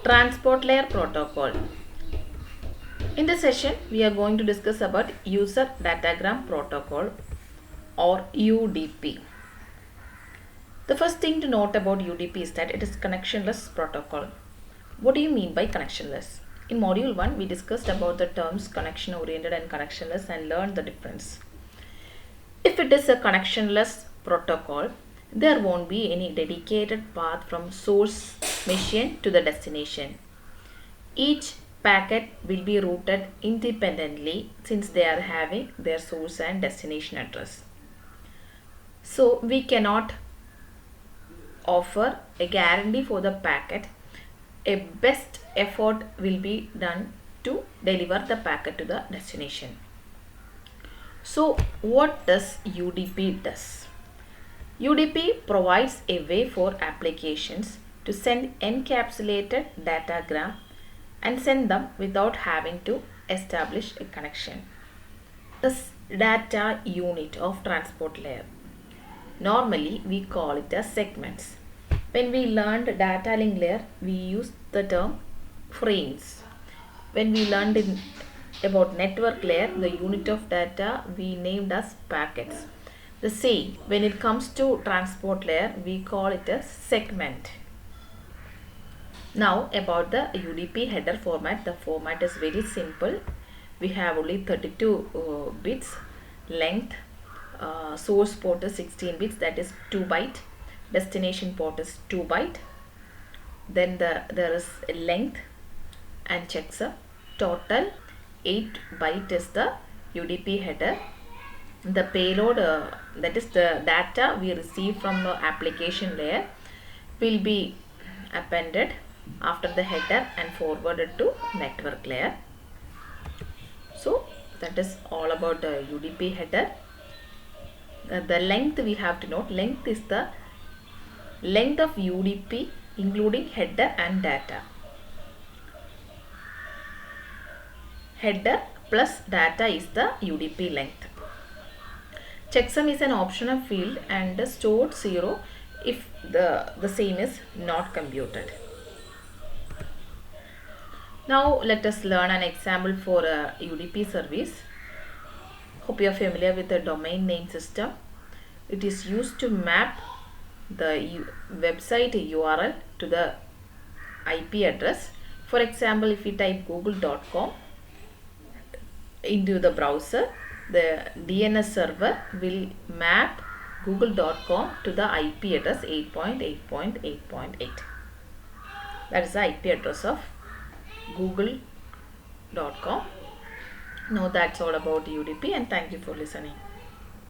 Transport Layer Protocol. In this session, we are going to discuss about User Datagram Protocol or UDP. The first thing to note about UDP is that it is connectionless protocol. What do you mean by connectionless? In module 1, we discussed about the terms connection oriented and connectionless and learned the difference. If it is a connectionless protocol, there won't be any dedicated path from source machine to the destination. Each packet will be routed independently since they are having their source and destination address. So we cannot offer a guarantee for the packet. A best effort will be done to deliver the packet to the destination. So what does UDP does? UDP provides a way for applications to send encapsulated datagram and send them without having to establish a connection. This data unit of transport layer. Normally we call it as segments. When we learned data link layer, we used the term frames. When we learned about network layer, the unit of data we named as packets. The same, when it comes to transport layer, we call it a segment. Now about the UDP header format. The format is very simple. We have only 32 bits length. Source port is 16 bits, that is 2 byte. Destination port is 2 byte. Then there is a length and checksum. Total 8 byte is the UDP header. The payload, that is the data we receive from the application layer, will be appended after the header and forwarded to network layer. So that is all about the UDP header. The length we have to note. Length is the length of UDP including header and data. Header plus data is the UDP length. Checksum is an optional field and stored 0 if the same is not computed. Now let us learn an example for a UDP service. Hope you are familiar with the domain name system. It is used to map the website URL to the IP address. For example, if we type google.com into the browser, the DNS server will map google.com to the IP address 8.8.8.8. That is the IP address of google.com. Now that's all about UDP, and thank you for listening.